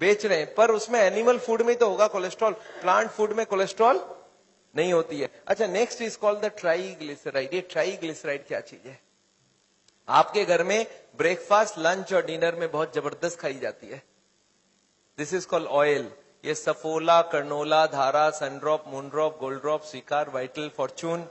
बेच रहे हैं, पर उसमें एनिमल फूड में तो होगा कोलेस्ट्रॉल, प्लांट फूड में कोलेस्ट्रॉल नहीं होती है। अच्छा, next is called the triglyceride. ये ट्राइग्लिसराइड क्या चीज है? आपके घर में ब्रेकफास्ट, लंच और डिनर में बहुत जबरदस्त खाई जाती है। This is called oil. ये सफोला, कर्नोला, धारा, सनड्रॉप, मूनड्रॉप, गोल्ड ड्रॉप, स्वीकार, वाइटल, फॉर्चून,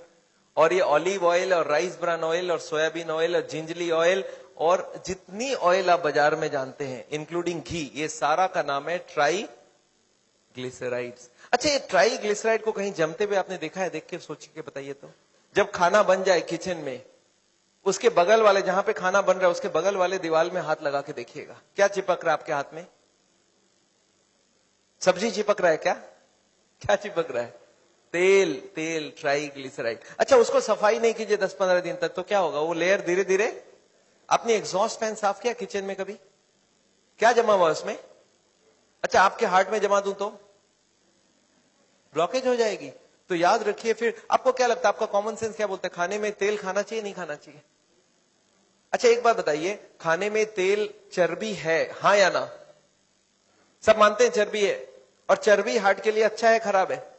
और ये ऑलिव ऑयल और राइस ब्रान ऑयल और सोयाबीन ऑयल और जिंजली ऑयल और जितनी ऑयल आप बाजार में जानते हैं इंक्लूडिंग घी, ये सारा का नाम है ट्राइग्लिसराइड्स। अच्छा, ये ट्राइग्लिसराइड को कहीं जमते हुए आपने देखा है? देख के सोच के बताइए तो। जब खाना बन जाए किचन में, उसके बगल वाले, जहां पे खाना बन रहा है उसके बगल वाले दीवार में हाथ लगा के देखिएगा, क्या चिपक रहा है आपके हाथ में? सब्जी चिपक रहा है क्या? क्या चिपक रहा है? तेल। तेल, ट्राइग्लिसराइड। अच्छा, उसको सफाई नहीं कीजिए 10-15 दिन तक तो क्या होगा? वो लेयर धीरे धीरे। आपने एग्जॉस्ट फैन साफ किया किचन में कभी? क्या जमा हुआ उसमें? अच्छा, आपके हार्ट में जमा दूं तो ब्लॉकेज हो जाएगी। तो याद रखिए। फिर आपको क्या लगता है, आपका कॉमन सेंस क्या बोलता है, खाने में तेल खाना चाहिए नहीं खाना चाहिए? अच्छा, एक बात बताइए, खाने में तेल चर्बी है, हाँ या ना? सब मानते हैं चर्बी है, और चर्बी हार्ट के लिए अच्छा है खराब है?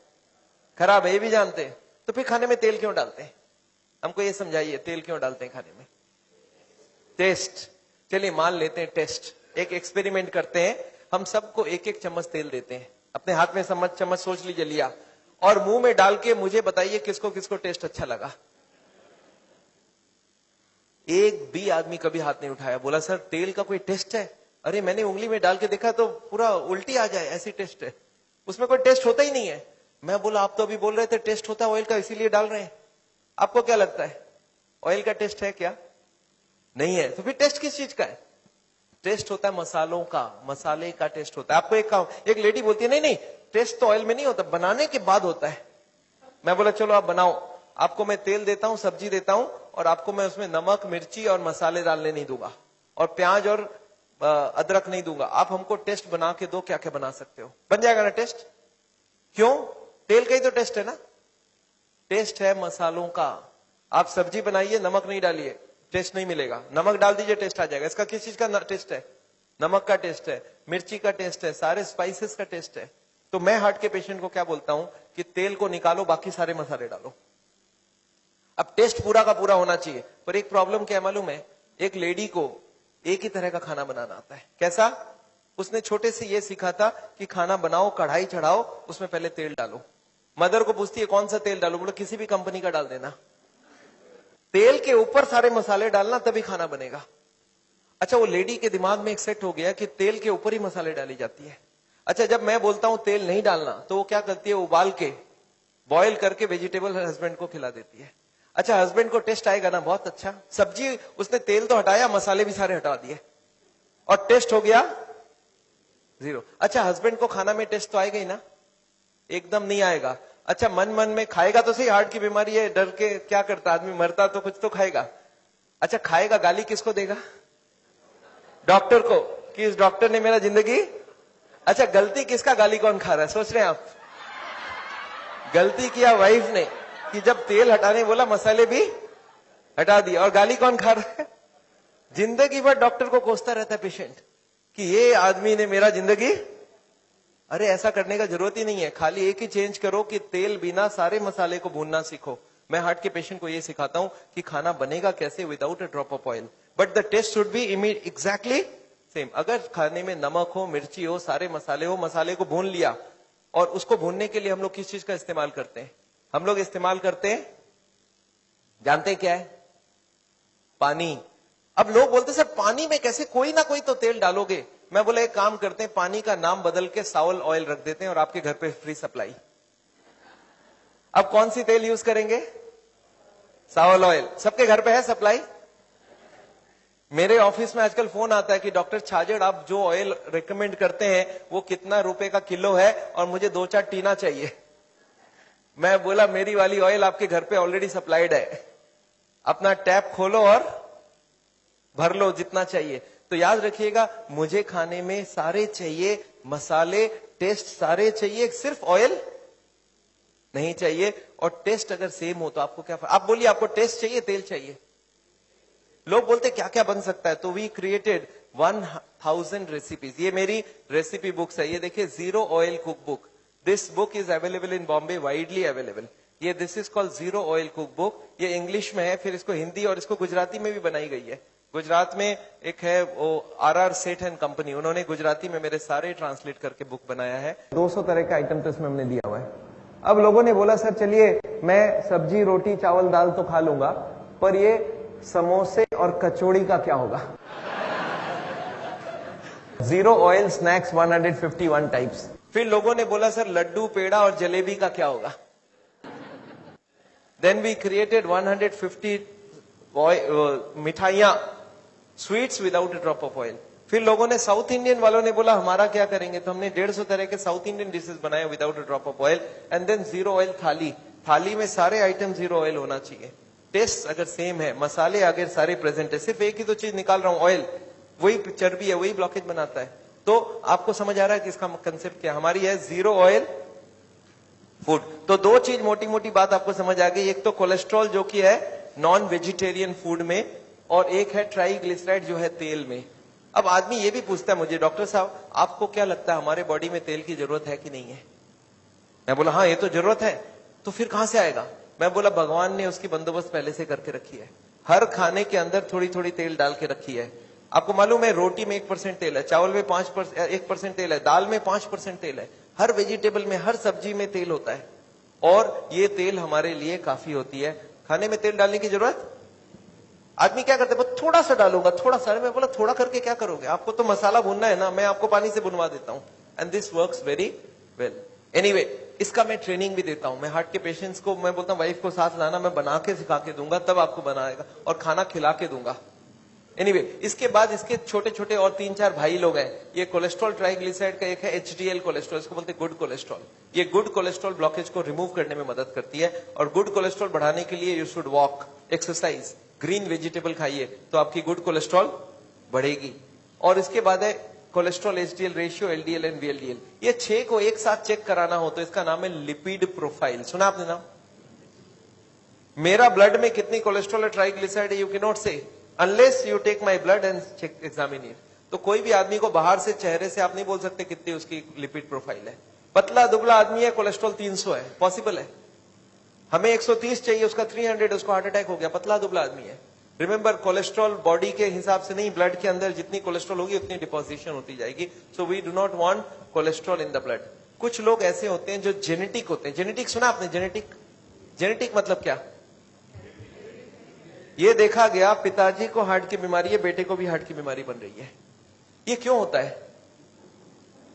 खराब है, ये भी जानते हैं। तो फिर खाने में तेल क्यों डालते हैं? हमको ये समझाइए, तेल क्यों डालते हैं खाने में? टेस्ट। चलिए मान लेते हैं टेस्ट, एक एक्सपेरिमेंट करते हैं। हम सबको एक एक चम्मच तेल देते हैं, अपने हाथ में चम्मच सोच लीजिए लिया, और मुंह में डाल के मुझे बताइए किसको किसको टेस्ट अच्छा लगा। एक भी आदमी कभी हाथ नहीं उठाया, बोला सर तेल का कोई टेस्ट है? अरे मैंने उंगली में डाल के देखा तो पूरा उल्टी आ जाए, ऐसी टेस्ट है। उसमें कोई टेस्ट होता ही नहीं है। मैं बोला आप तो अभी बोल रहे थे टेस्ट होता है ऑयल का, इसीलिए डाल रहे हैं। आपको क्या लगता है, ऑयल का टेस्ट है क्या? नहीं है। तो फिर टेस्ट किस चीज का है? टेस्ट होता है मसालों का, मसाले का टेस्ट होता है। आपको एक लेडी बोलती है नहीं नहीं टेस्ट तो ऑयल में नहीं होता, बनाने के बाद होता है। मैं बोला चलो आप बनाओ, आपको मैं तेल देता हूं, सब्जी देता हूं, और आपको मैं उसमें नमक, मिर्ची और मसाले डालने नहीं दूंगा, और प्याज और अदरक नहीं दूंगा। आप हमको टेस्ट बना के दो, क्या क्या बना सकते हो? बन जाएगा ना टेस्ट? क्यों? तेल का ही तो टेस्ट है ना। टेस्ट है मसालों का। आप सब्जी बनाइए, नमक नहीं डालिए, टेस्ट नहीं मिलेगा। नमक डाल दीजिए, टेस्ट आ जाएगा। इसका किस चीज का टेस्ट है? नमक का टेस्ट है, मिर्ची का टेस्ट है, सारे स्पाइसेस का टेस्ट है। तो मैं हार्ट के पेशेंट को क्या बोलता हूं कि तेल को निकालो, बाकी सारे मसाले डालो। अब टेस्ट पूरा का पूरा होना चाहिए। पर एक प्रॉब्लम क्या मालूम है, एक लेडी को एक ही तरह का खाना बनाना आता है। कैसा? उसने छोटे से ये सीखा था कि खाना बनाओ, कढ़ाई चढ़ाओ, उसमें पहले तेल डालो। मदर को पूछती है कौन सा तेल डालो, बोलो किसी भी कंपनी का डाल देना। तेल के ऊपर सारे मसाले डालना, तभी खाना बनेगा। अच्छा, वो लेडी के दिमाग में एक सेट हो गया कि तेल के ऊपर ही मसाले डाली जाती है। अच्छा, जब मैं बोलता हूं तेल नहीं डालना, तो वो क्या करती है, उबाल के बॉयल करके वेजिटेबल हस्बैंड को खिला देती है। अच्छा, हस्बैंड को टेस्ट आएगा ना, बहुत अच्छा। सब्जी उसने तेल तो हटाया, मसाले भी सारे हटा दिए, और टेस्ट हो गया जीरो। अच्छा, हस्बैंड को खाना में टेस्ट तो आएगा ही ना? एकदम नहीं आएगा। अच्छा, मन मन में खाएगा तो सही, हार्ट की बीमारी है, डर के क्या करता आदमी, मरता तो कुछ तो खाएगा। अच्छा, खाएगा, गाली किसको देगा? डॉक्टर को, कि इस डॉक्टर ने मेरा जिंदगी। अच्छा, गलती किसका, गाली कौन खा रहा है? सोच रहे हैं आप? गलती किया वाइफ ने, कि जब तेल हटाने बोला मसाले भी हटा दिया, और गाली कौन खा रहा है? जिंदगी भर डॉक्टर को कोसता रहता है पेशेंट कि ये आदमी ने मेरा जिंदगी। अरे ऐसा करने का जरूरत ही नहीं है, खाली एक ही चेंज करो कि तेल बिना सारे मसाले को भूनना सीखो। मैं हार्ट के पेशेंट को ये सिखाता हूं कि खाना बनेगा कैसे, without a drop of oil, but the taste should be exactly same. अगर खाने में नमक हो, मिर्ची हो, सारे मसाले हो, मसाले को भून लिया, और उसको भूनने के लिए हम लोग किस चीज का इस्तेमाल करते हैं? हम लोग इस्तेमाल करते हैं, जानते हैं क्या है? पानी। अब लोग बोलते सर पानी में कैसे, कोई ना कोई तो तेल डालोगे। मैं बोला एक काम करते हैं, पानी का नाम बदल के सावल ऑयल रख देते हैं, और आपके घर पे फ्री सप्लाई। अब कौन सी तेल यूज करेंगे? सावल ऑयल। सबके घर पे है सप्लाई? मेरे ऑफिस में आजकल फोन आता है कि डॉक्टर छाजड़ आप जो ऑयल रिकमेंड करते हैं वो कितना रुपए का किलो है, और मुझे 2-4 टीना चाहिए। मैं बोला मेरी वाली ऑयल आपके घर पे ऑलरेडी सप्लाइड है, अपना टैप खोलो और भर लो जितना चाहिए। तो याद रखिएगा, मुझे खाने में सारे चाहिए, मसाले, टेस्ट सारे चाहिए, सिर्फ ऑयल नहीं चाहिए। और टेस्ट अगर सेम हो तो आपको क्या, आप बोलिए आपको टेस्ट चाहिए तेल चाहिए? लोग बोलते क्या क्या बन सकता है, तो वी क्रिएटेड 1000 रेसिपीज। ये मेरी रेसिपी बुक्स है, ये देखिए zero oil cook book. This book is available in Bombay, widely available. ये this is called zero oil cook book. ये इंग्लिश में है, फिर इसको हिंदी और इसको गुजराती में भी बनाई गई है। गुजरात में एक है वो RR सेठ एंड कंपनी, उन्होंने गुजराती में मेरे सारे ट्रांसलेट करके बुक बनाया है। 200 तरह का आइटम तो इसमें हमने दिया हुआ है। अब लोगों ने बोला सर चलिए मैं सब्जी रोटी चावल दाल तो खा लूंगा, पर ये समोसे और कचौड़ी का क्या होगा? Zero oil snacks 151 types. फिर लोगों ने बोला सर लड्डू पेड़ा और जलेबी का क्या होगा? देन वी क्रिएटेड 150 मिठाइयां, sweets without a drop of oil. फिर लोगों ने साउथ इंडियन वालों ने बोला हमारा क्या करेंगे, तो हमने 150 तरह के साउथ इंडियन डिशेस बनाए without a drop of oil. And than zero oil थाली। थाली में सारे आइटम जीरो ऑयल होना चाहिए। टेस्ट अगर सेम है, मसाले अगर सारे प्रेजेंट है, सिर्फ एक ही तो चीज निकाल रहा हूं ऑयल, वही चर्बी है, वही ब्लॉकेज बनाता है। तो आपको समझ आ रहा है कि इसका कंसेप्ट क्या हमारी है, जीरो ऑयल फूड। तो दो चीज मोटी मोटी बात आपको समझ आ गई, एक तो कोलेस्ट्रॉल जो कि है नॉन वेजिटेरियन फूड में, और एक है ट्राइग्लिसराइड जो है तेल में। अब आदमी ये भी पूछता है मुझे, डॉक्टर साहब आपको क्या लगता है हमारे बॉडी में तेल की जरूरत है कि नहीं है? मैं बोला हाँ ये तो जरूरत है। तो फिर कहां से आएगा? मैं बोला भगवान ने उसकी बंदोबस्त पहले से करके रखी है। हर खाने के अंदर थोड़ी थोड़ी तेल डाल के रखी है। आपको मालूम है रोटी में 1% तेल है, चावल में 1% तेल है, दाल में 5% तेल है, हर वेजिटेबल में हर सब्जी में तेल होता है, और ये तेल हमारे लिए काफी होती है। खाने में तेल डालने की जरूरत, आदमी क्या करते हैं थोड़ा सा डालूंगा, थोड़ा सा। मैं बोला थोड़ा करके क्या करोगे, आपको तो मसाला भूनना है ना, मैं आपको पानी से भुनवा देता हूं, and this works very well. Anyway इसका मैं ट्रेनिंग भी देता हूं। मैं हार्ट के पेशेंट्स को मैं बोलता हूं वाइफ को साथ लाना, मैं बना के सिखा के दूंगा, तब आपको बनाएगा, और खाना खिला के दूंगा। एनीवे इसके बाद इसके छोटे छोटे और 3-4 भाई लोग हैं। ये कोलेस्ट्रॉल ट्राइग्लिसराइड का एक है HDL कोलेस्ट्रॉल, इसको बोलते हैं गुड कोलेस्ट्रॉल। ये गुड कोलेस्ट्रॉल ब्लॉकेज को रिमूव करने में मदद करती है, और गुड कोलेस्ट्रॉल बढ़ाने के लिए you should walk, exercise, green vegetable खाइए, तो आपकी गुड कोलेस्ट्रॉल बढ़ेगी। और इसके बाद है cholesterol HDL ratio, LDL and VLDL। ये 6 को एक साथ चेक कराना हो तो इसका नाम है लिपिड प्रोफाइल। सुना आपने नाम? मेरा ब्लड में कितनी कोलेस्ट्रॉल और ट्राइग्लिसराइड है you can not say unless you take my blood and check examine it. तो कोई भी आदमी को बाहर से चेहरे से आप नहीं बोल सकते कितनी उसकी लिपिड प्रोफाइल है। पतला दुबला आदमी है, कोलेस्ट्रॉल 300 है, पॉसिबल है। हमें 130 चाहिए, उसका 300, उसको हार्ट अटैक हो गया, पतला दुबला आदमी है। रिमेंबर कोलेस्ट्रॉल बॉडी के हिसाब से नहीं, ब्लड के अंदर जितनी कोलेस्ट्रॉल होगी उतनी डिपोजिशन होती जाएगी। So we do not want cholesterol in the blood. कुछ लोग ऐसे होते हैं जो जेनेटिक होते हैं। जेनेटिक सुना आपने? जेनेटिक, जेनेटिक मतलब क्या? ये देखा गया पिताजी को हार्ट की बीमारी है, बेटे को भी हार्ट की बीमारी बन रही है। ये क्यों होता है?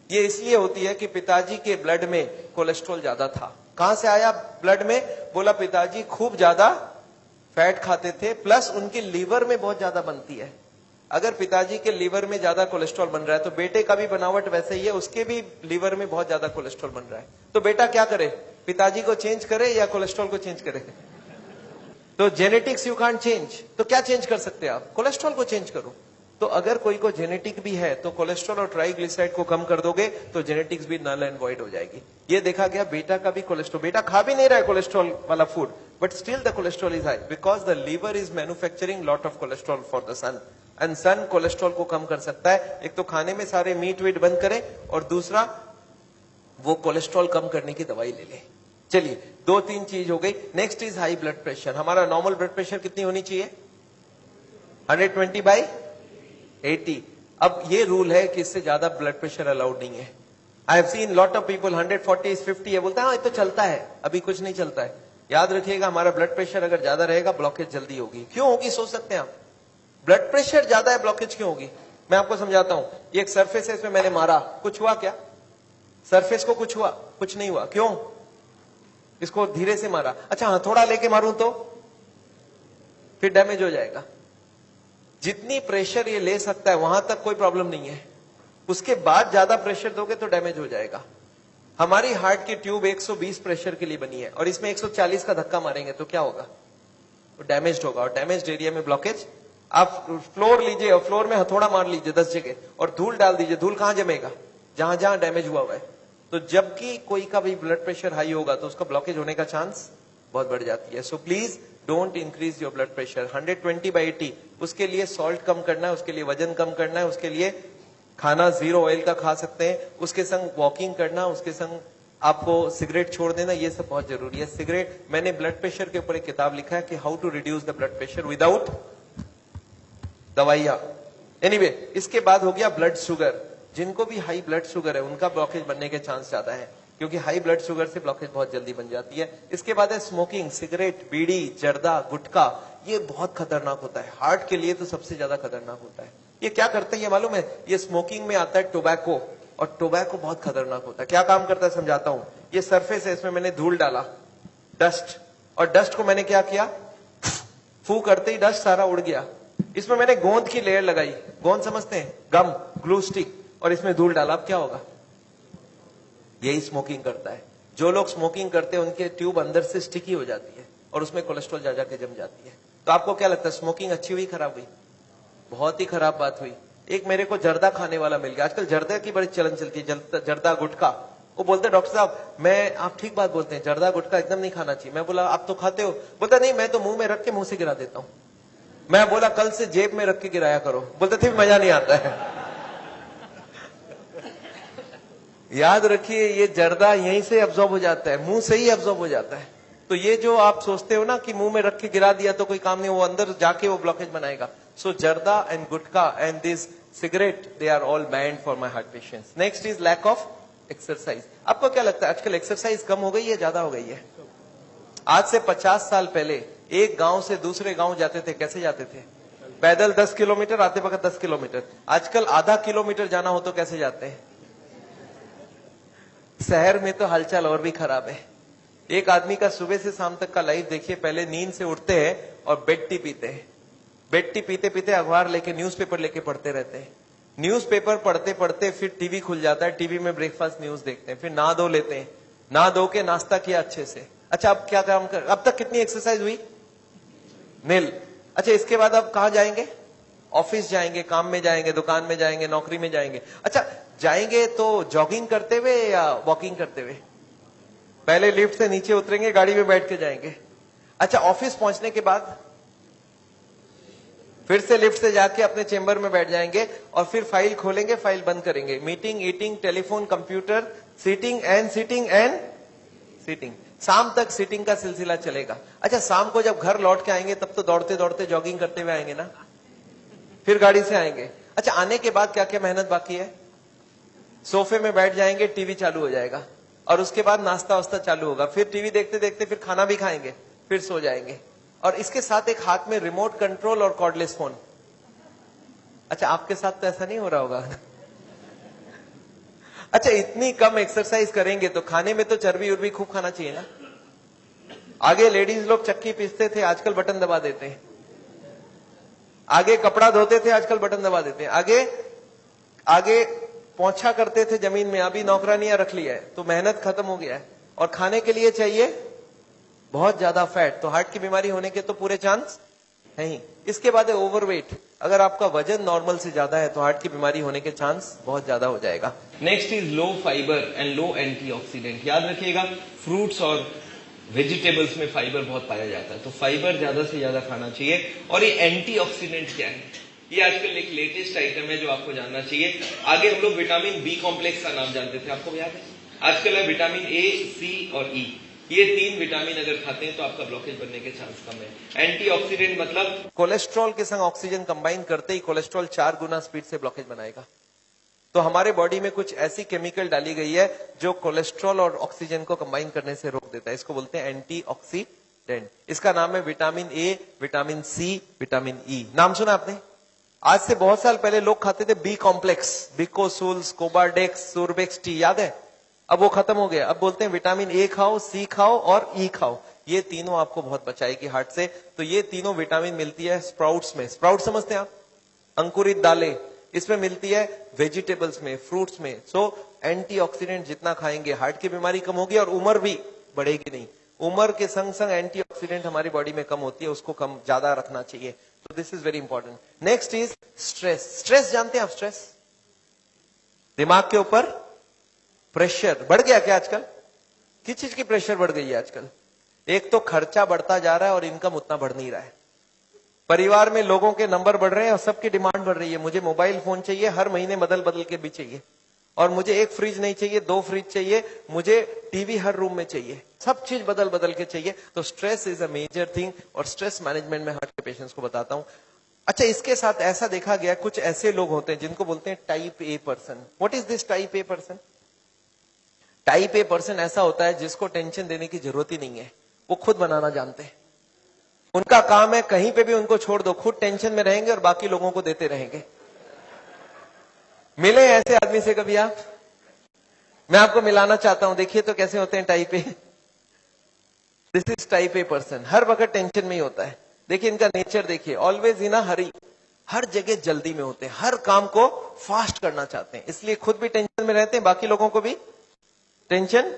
ये इसलिए होती है कि पिताजी के ब्लड में कोलेस्ट्रॉल ज्यादा था। कहां से आया ब्लड में? बोला पिताजी खूब ज्यादा फैट खाते थे, प्लस उनके लीवर में बहुत ज्यादा बनती है। अगर पिताजी के लीवर में ज्यादा कोलेस्ट्रॉल बन रहा है तो बेटे का भी बनावट वैसे ही है, उसके भी लीवर में बहुत ज्यादा कोलेस्ट्रॉल बन रहा है। तो बेटा क्या करे, पिताजी को चेंज करे या कोलेस्ट्रॉल को चेंज करे? तो जेनेटिक्स यू कांट चेंज, तो क्या चेंज कर सकते हैं आप? कोलेस्ट्रॉल को चेंज करो। तो अगर कोई को जेनेटिक भी है तो कोलेस्ट्रॉल और ट्राइग्लिसराइड को कम कर दोगे तो जेनेटिक्स भी नल एंड वॉइड हो जाएगी। ये देखा गया बेटा का भी कोलेस्ट्रॉल, बेटा खा भी नहीं रहा है कोलेस्ट्रॉल वाला food, but still the cholesterol is high because the liver is manufacturing lot of cholesterol for the sun, and sun cholesterol को कम कर सकता है। एक तो खाने में सारे मीट वीट बंद करें, और दूसरा वो कोलेस्ट्रॉल कम करने की दवाई ले ले। चलिए 2-3 चीज हो गई। Next is high blood pressure. हमारा नॉर्मल ब्लड प्रेशर कितनी होनी चाहिए? 120/80। अब ये रूल है कि इससे ज्यादा ब्लड प्रेशर अलाउड नहीं है। I have seen lot of people 140/50 है, बोलता है हाँ ये तो चलता है, अभी कुछ नहीं चलता है। याद रखिएगा हमारा ब्लड प्रेशर अगर ज्यादा रहेगा ब्लॉकेज जल्दी होगी। क्यों होगी सोच सकते हैं आप? ब्लड प्रेशर ज्यादा है, ब्लॉकेज क्यों होगी? मैं आपको समझाता हूं। ये एक सरफेस है, इसमें मैंने मारा, कुछ हुआ क्या? सरफेस को कुछ हुआ? कुछ नहीं हुआ। क्यों? इसको धीरे से मारा। अच्छा हथौड़ा लेके मारूं तो फिर डैमेज हो जाएगा। जितनी प्रेशर ये ले सकता है वहां तक कोई प्रॉब्लम नहीं है, उसके बाद ज्यादा प्रेशर दोगे तो डैमेज हो जाएगा। हमारी हार्ट की ट्यूब 120 प्रेशर के लिए बनी है, और इसमें 140 का धक्का मारेंगे तो क्या होगा? तो डैमेज होगा, और डैमेज एरिया में ब्लॉकेज। आप फ्लोर लीजिए और फ्लोर में हथौड़ा मार लीजिए 10 जगह, और धूल डाल दीजिए, धूल कहां जमेगा? जहां जहां डैमेज हुआ है। तो जबकि कोई का भी ब्लड प्रेशर हाई होगा तो उसका ब्लॉकेज होने का चांस बहुत बढ़ जाती है। So please don't increase your blood pressure. 120/80, उसके लिए सॉल्ट कम करना है, उसके लिए वजन कम करना है, उसके लिए खाना 0 ऑयल का खा सकते हैं, उसके संग वॉकिंग करना, उसके संग आपको सिगरेट छोड़ देना, ये सब बहुत जरूरी है। सिगरेट, मैंने ब्लड प्रेशर के ऊपर एक किताब लिखा है कि how to reduce the blood pressure without दवाइयां। एनीवे, इसके बाद हो गया ब्लड शुगर। जिनको भी हाई ब्लड शुगर है उनका ब्लॉकेज बनने के चांस ज्यादा है, क्योंकि हाई ब्लड शुगर से ब्लॉकेज बहुत जल्दी बन जाती है। इसके बाद है स्मोकिंग, सिगरेट, बीड़ी, जर्दा, गुटखा, ये बहुत खतरनाक होता है। हार्ट के लिए तो सबसे ज्यादा खतरनाक होता है। ये क्या करते हैं ये मालूम है? ये स्मोकिंग में आता है टोबैको, और टोबैको बहुत खतरनाक होता है। क्या काम करता है समझाता हूं। ये सरफेस है, इसमें मैंने धूल डाला, डस्ट, और डस्ट को मैंने क्या किया, फू करते ही डस्ट सारा उड़ गया। इसमें मैंने गोंद की लेयर लगाई, गोंद समझते हैं, गम, ग्लू स्टिक, और इसमें धूल डाला। अब क्या होगा? यही स्मोकिंग करता है। जो लोग स्मोकिंग करते हैं उनके ट्यूब अंदर से स्टिकी हो जाती है और उसमें कोलेस्ट्रॉल जा जाके जम जाती है। तो आपको क्या लगता है, स्मोकिंग अच्छी हुई खराब हुई? बहुत ही खराब बात हुई। एक मेरे को जर्दा खाने वाला मिल गया, आजकल जर्दा की बड़ी चलन चलती है, जर्दा गुटखा। वो बोलते डॉक्टर साहब, मैं, आप ठीक बात बोलते हैं, जर्दा गुटखा एकदम नहीं खाना चाहिए। मैं बोला आप तो खाते हो? बोलता नहीं, मैं तो मुंह में रख के मुंह से गिरा देता हूं। मैं बोला कल से जेब में रख के गिराया करो। बोलते थे मजा नहीं आता है। याद रखिए, ये जर्दा यहीं से अब्सॉर्ब हो जाता है, मुंह से ही अब्सॉर्ब हो जाता है। तो ये जो आप सोचते हो ना कि मुंह में रख के गिरा दिया तो कोई काम नहीं, वो अंदर जाके वो ब्लॉकेज बनाएगा। सो जर्दा and gutkha and this cigarette, they are all banned for my heart patients. Next is lack of exercise. आपको क्या लगता है आजकल एक्सरसाइज कम हो गई है, ज्यादा हो गई है? आज से 50 साल पहले एक गांव से दूसरे गांव जाते थे, कैसे जाते थे? पैदल 10 किलोमीटर, आते वक्त 10 किलोमीटर। आजकल आधा किलोमीटर जाना हो तो कैसे जाते हैं? शहर में तो हालचाल और भी खराब है। एक आदमी का सुबह से शाम तक का लाइफ देखिए। पहले नींद से उठते हैं और बेड टी पीते हैं, बेड टी पीते पीते अखबार लेके, न्यूज़पेपर लेके पढ़ते रहते हैं। न्यूज़पेपर पढ़ते पढ़ते फिर टीवी खुल जाता है, टीवी में ब्रेकफास्ट न्यूज देखते हैं, फिर नहा धो लेते हैं, नहा धो के नाश्ता किया अच्छे से। अच्छा, अब क्या काम कर, अब तक कितनी एक्सरसाइज हुई? नील। अच्छा, इसके बाद अब कहां जाएंगे? ऑफिस जाएंगे, काम में जाएंगे, दुकान में जाएंगे, नौकरी में जाएंगे। अच्छा, जाएंगे तो जॉगिंग करते हुए या वॉकिंग करते हुए? पहले लिफ्ट से नीचे उतरेंगे, गाड़ी में बैठ के जाएंगे। अच्छा, ऑफिस पहुंचने के बाद फिर से लिफ्ट से जाके अपने चेंबर में बैठ जाएंगे और फिर फाइल खोलेंगे, फाइल बंद करेंगे। Meeting, eating, telephone, computer, sitting and sitting and sitting. शाम तक सीटिंग का सिलसिला चलेगा। अच्छा, शाम को जब घर लौट के आएंगे तब तो दौड़ते दौड़ते जॉगिंग करते हुए आएंगे ना, फिर गाड़ी से आएंगे। अच्छा, आने के बाद क्या क्या मेहनत बाकी है? सोफे में बैठ जाएंगे, टीवी चालू हो जाएगा, और उसके बाद नाश्ता वास्ता चालू होगा, फिर टीवी देखते देखते फिर खाना भी खाएंगे, फिर सो जाएंगे, और इसके साथ एक हाथ में रिमोट कंट्रोल और कॉर्डलेस फोन। अच्छा, आपके साथ तो ऐसा नहीं हो रहा होगा। अच्छा, इतनी कम एक्सरसाइज करेंगे तो खाने में तो चर्बी उर्बी खूब खाना चाहिए ना। आगे लेडीज लोग चक्की पीसते थे, आजकल बटन दबा देते हैं। आगे कपड़ा धोते थे, आजकल बटन दबा देते हैं। आगे पोंछा करते थे जमीन में, अभी नौकरानियां रख लिया है, तो मेहनत खत्म हो गया है। और खाने के लिए चाहिए बहुत ज्यादा फैट, तो हार्ट की बीमारी होने के तो पूरे चांस है ही। इसके बाद है ओवरवेट। अगर आपका वजन नॉर्मल से ज्यादा है तो हार्ट की बीमारी होने के चांस बहुत ज्यादा हो जाएगा। Next is low fibre and low antioxidant. याद रखिएगा, फ्रूट्स और वेजिटेबल्स में फाइबर बहुत पाया जाता है, तो फाइबर ज्यादा से ज्यादा खाना चाहिए। और ये एंटीऑक्सीडेंट क्या है, ये आजकल एक लेटेस्ट आइटम है जो आपको जानना चाहिए। आगे हम लोग विटामिन बी कॉम्प्लेक्स का नाम जानते थे, आपको याद है? आजकल है विटामिन ए, सी और ई। ये 3 विटामिन अगर खाते हैं तो आपका ब्लॉकेज बनने के चांस कम है। एंटीऑक्सीडेंट मतलब कोलेस्ट्रॉल के संग ऑक्सीजन कंबाइन करते ही कोलेस्ट्रॉल 4 गुना स्पीड से ब्लॉकेज बनाएगा। तो हमारे बॉडी में कुछ ऐसी केमिकल डाली गई है जो कोलेस्ट्रॉल और ऑक्सीजन को कंबाइन करने से रोक देता है। इसको बोलते हैं एंटीऑक्सीडेंट। इसका नाम है vitamin A, vitamin C, vitamin E. नाम सुना आपने? आज से बहुत साल पहले लोग खाते थे बी कॉम्प्लेक्स, बिकोसूल्स, कोबाडेक्स, सुरबेक्स टी, याद है? अब वो खत्म हो गया। अब बोलते हैं विटामिन ए खाओ, सी खाओ और ई खाओ। ये तीनों आपको बहुत बचाएगी हार्ट से। तो ये तीनों विटामिन मिलती है स्प्राउट्स में। स्प्राउट समझते हैं आप? अंकुरित दालें, इसमें मिलती है वेजिटेबल्स में, फ्रूट्स में। सो एंटीऑक्सीडेंट जितना खाएंगे हार्ट की बीमारी कम होगी और उम्र भी बढ़ेगी नहीं। उम्र के संग संग एंटीऑक्सीडेंट हमारी बॉडी में कम होती है, उसको कम ज्यादा रखना चाहिए। तो this is very important. Next is stress. Stress जानते हैं आप? स्ट्रेस, दिमाग के ऊपर प्रेशर बढ़ गया क्या आजकल? किस चीज की प्रेशर बढ़ गई है आजकल? एक तो खर्चा बढ़ता जा रहा है और इनकम उतना बढ़ नहीं रहा है। परिवार में लोगों के नंबर बढ़ रहे हैं और सबकी डिमांड बढ़ रही है। मुझे मोबाइल फोन चाहिए, हर महीने बदल बदल के भी चाहिए, और मुझे एक फ्रिज नहीं चाहिए, 2 फ्रिज चाहिए, मुझे टीवी हर रूम में चाहिए, सब चीज बदल बदल के चाहिए। तो stress is a major thing, और स्ट्रेस मैनेजमेंट में हार्ट के पेशेंट्स को बताता हूं। अच्छा, इसके साथ ऐसा देखा गया कुछ ऐसे लोग होते हैं जिनको बोलते हैं type A person. What is this type A person? Type A person ऐसा होता है जिसको टेंशन देने की जरूरत ही नहीं है, वो खुद बनाना जानते हैं। उनका काम है कहीं पे भी उनको छोड़ दो, खुद टेंशन में रहेंगे और बाकी लोगों को देते रहेंगे। मिले ऐसे आदमी से कभी आप? मैं आपको मिलाना चाहता हूं, देखिए तो कैसे होते हैं type A. This is type A person, हर वक्त टेंशन में ही होता है। देखिए इनका नेचर देखिए, ऑलवेज इन अ हरी, हर जगह जल्दी में होते हैं, हर काम को फास्ट करना चाहते हैं, इसलिए खुद भी टेंशन में रहते हैं, बाकी लोगों को भी टेंशन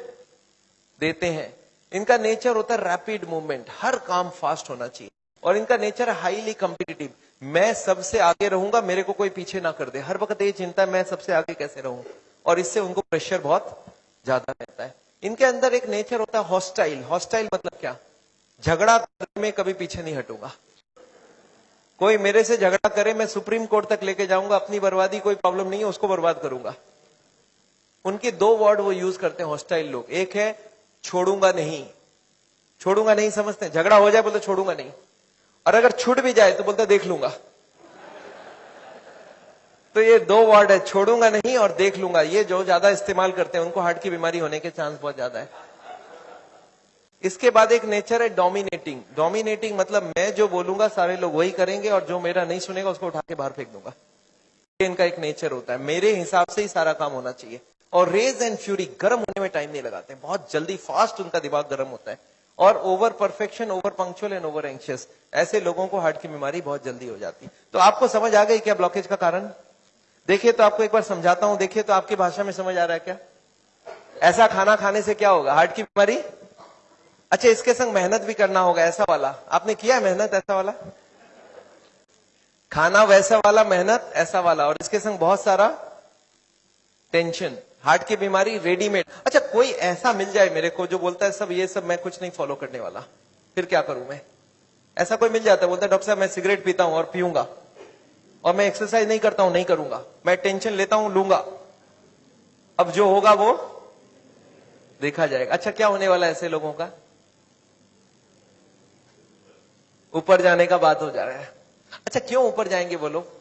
देते हैं। इनका नेचर होता है रैपिड मूवमेंट, हर काम फास्ट होना चाहिए, और इनका नेचर है हाईली कॉम्पिटिटिव। मैं सबसे आगे रहूंगा, मेरे को कोई पीछे ना कर दे, हर वक्त ये चिंता है मैं सबसे आगे कैसे रहूं, और इससे उनको प्रेशर बहुत ज्यादा रहता है। इनके अंदर एक नेचर होता है हॉस्टाइल। हॉस्टाइल मतलब क्या? झगड़ा करने में कभी पीछे नहीं हटूंगा। कोई मेरे से झगड़ा करे, मैं सुप्रीम कोर्ट तक लेके जाऊंगा, अपनी बर्बादी कोई प्रॉब्लम नहीं है, उसको बर्बाद करूंगा। उनके 2 वर्ड वो यूज करते हैं हॉस्टाइल लोग, एक है छोड़ूंगा नहीं। छोड़ूंगा नहीं समझते हैं? झगड़ा हो जाए बोलते छोड़ूंगा नहीं, और अगर छूट भी जाए तो बोलते देख लूंगा। तो ये 2 वर्ड है, छोड़ूंगा नहीं और देख लूंगा। ये जो ज्यादा इस्तेमाल करते हैं उनको हार्ट की बीमारी होने के चांस बहुत ज्यादा है। इसके बाद एक नेचर है डोमिनेटिंग। डोमिनेटिंग मतलब मैं जो बोलूंगा सारे लोग वही करेंगे, और जो मेरा नहीं सुनेगा उसको उठा के बाहर फेंक दूंगा। ये इनका एक नेचर होता है, मेरे हिसाब से ही सारा काम होना चाहिए। और रेज एंड फ्यूरी, गर्म होने में टाइम नहीं लगाते हैं, बहुत जल्दी फास्ट उनका दिमाग गर्म होता है। और over perfection, over punctual and over anxious, ऐसे लोगों को हार्ट की बीमारी बहुत जल्दी हो जाती है। तो आपको समझ आ गई क्या ब्लॉकेज का कारण? देखिए तो आपको एक बार समझाता हूं, देखिए तो आपकी भाषा में समझ आ रहा है क्या? ऐसा खाना खाने से क्या होगा? हार्ट की बीमारी। अच्छा, इसके संग मेहनत भी करना होगा, ऐसा वाला आपने किया है मेहनत? ऐसा वाला खाना, वैसा वाला मेहनत, ऐसा वाला, और इसके संग बहुत सारा टेंशन, हार्ट की बीमारी रेडीमेड। अच्छा, कोई ऐसा मिल जाए मेरे को जो बोलता है सब ये सब मैं कुछ नहीं फॉलो करने वाला, फिर क्या करूं मैं? ऐसा कोई मिल जाता है, बोलता है डॉक्टर साहब मैं सिगरेट पीता हूं और पीऊंगा, और मैं एक्सरसाइज नहीं करता हूं, नहीं करूंगा, मैं टेंशन लेता हूं, लूंगा, अब जो होगा वो देखा जाएगा। अच्छा, क्या होने वाला है ऐसे लोगों का? ऊपर जाने का बात हो जा रहा है। अच्छा, क्यों ऊपर जाएंगे वो लोग?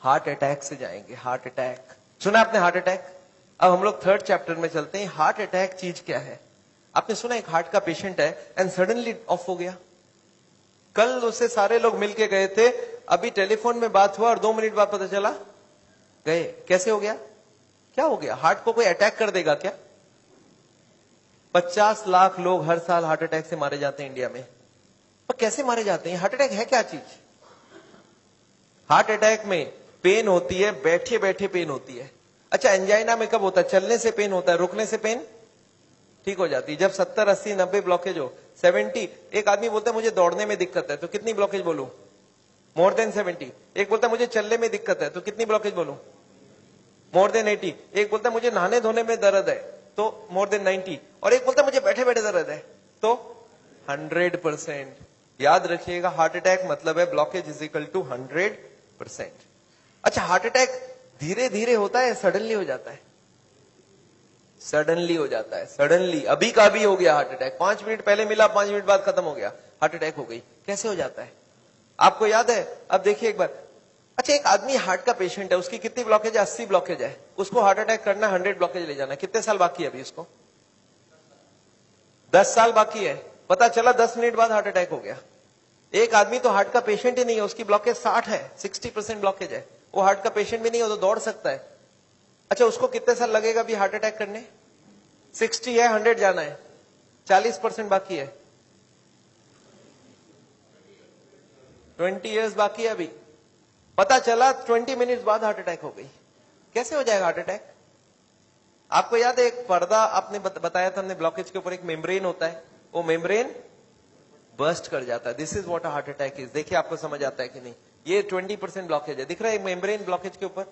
हार्ट अटैक से जाएंगे। हार्ट अटैक सुना आपने? Heart attack. अब हम लोग 3rd चैप्टर में चलते हैं। हार्ट अटैक चीज क्या है? आपने सुना एक हार्ट का पेशेंट है एंड सडनली ऑफ हो गया। कल उससे सारे लोग मिलके गए थे, अभी टेलीफोन में बात हुआ और 2 मिनट बाद पता चला गए। कैसे हो गया? क्या हो गया? हार्ट को कोई अटैक कर देगा क्या? 50 लाख लोग हर साल हार्ट अटैक से मारे जाते हैं इंडिया में। पर कैसे मारे जाते हैं? हार्ट अटैक है क्या चीज? हार्ट अटैक में पेन होती है, बैठे बैठे पेन होती है। अच्छा, एंजाइना में कब होता है? चलने से पेन होता है, रुकने से पेन ठीक हो जाती है। जब 70, 80, 90 ब्लॉकेज हो, 70, एक आदमी बोलता है मुझे दौड़ने में दिक्कत है, तो कितनी ब्लॉकेज बोलूं? More than 70। एक बोलता है मुझे चलने में दिक्कत है, तो कितनी ब्लॉकेज बोलूं? More than 80। एक बोलता है मुझे नहाने धोने में दर्द है, तो मोर देन 90। और एक बोलता है मुझे बैठे बैठे दर्द है, तो 100%। याद रखिएगा, हार्ट अटैक मतलब है ब्लॉकेज इज इक्वल टू 100%। अच्छा, हार्ट अटैक धीरे धीरे होता है, सडनली हो जाता है? सडनली हो जाता है। सडनली अभी का भी हो गया हार्ट अटैक, 5 मिनट पहले मिला, 5 मिनट बाद खत्म हो गया, हार्ट अटैक हो गई। कैसे हो जाता है आपको याद है? अब देखिए एक बार। अच्छा, एक आदमी हार्ट का पेशेंट है, उसकी कितनी ब्लॉकेज है? 80 ब्लॉकेज है, उसको हार्ट अटैक करना, 100 ब्लॉकेज ले जाना। कितने साल बाकी है अभी उसको? 10 साल बाकी है। पता चला 10 मिनट बाद हार्ट अटैक हो गया। एक आदमी तो हार्ट का पेशेंट ही नहीं है, उसकी ब्लॉकेज 60 है, 60% ब्लॉकेज है, वो हार्ट का पेशेंट भी नहीं हो तो दौड़ सकता है। अच्छा, उसको कितने साल लगेगा अभी हार्ट अटैक करने? 60 है, 100 जाना है, 40% बाकी है, 20 इयर्स बाकी है अभी। पता चला 20 मिनट्स बाद हार्ट अटैक हो गई। कैसे हो जाएगा हार्ट अटैक? आपको याद है एक पर्दा आपने बताया था हमने, ब्लॉकेज के ऊपर एक मेम्ब्रेन होता है, वो मेम्ब्रेन बर्स्ट कर जाता है। This is what heart attack is. देखिए आपको समझ आता है कि नहीं? ये 20% ब्लॉकेज है, दिख रहा है मेम्ब्रेन ब्लॉकेज के ऊपर,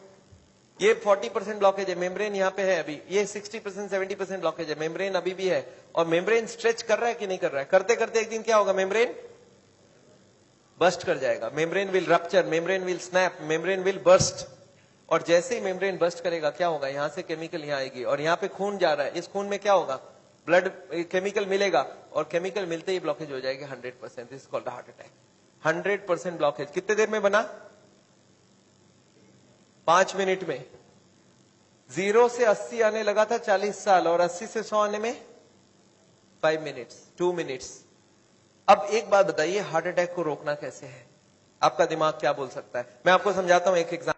ये 40% ब्लॉकेज है, मेम्ब्रेन यहाँ पे है अभी, ये 60% 70% ब्लॉकेज है, मेम्ब्रेन अभी भी है। और मेम्ब्रेन स्ट्रेच कर रहा है कि नहीं कर रहा है? करते करते एक दिन क्या होगा, मेम्ब्रेन बर्स्ट कर जाएगा, membrane will rupture, membrane will snap, membrane will burst. और जैसे ही मेम्ब्रेन बर्स्ट करेगा क्या होगा, यहां से केमिकल यहां आएगी और यहाँ पे खून जा रहा है, इस खून में क्या होगा, ब्लड केमिकल मिलेगा और केमिकल मिलते ही ब्लॉकेज हो जाएगी 100%। This is called heart attack. 100% blockage कितने देर में बना? 5 मिनट में। 0 से 80 आने लगा था 40 साल, और 80 से 100 आने में 5 मिनट्स, 2 मिनट्स। अब एक बात बताइए, हार्ट अटैक को रोकना कैसे है? आपका दिमाग क्या बोल सकता है? मैं आपको समझाता हूं एक एग्जाम्पल।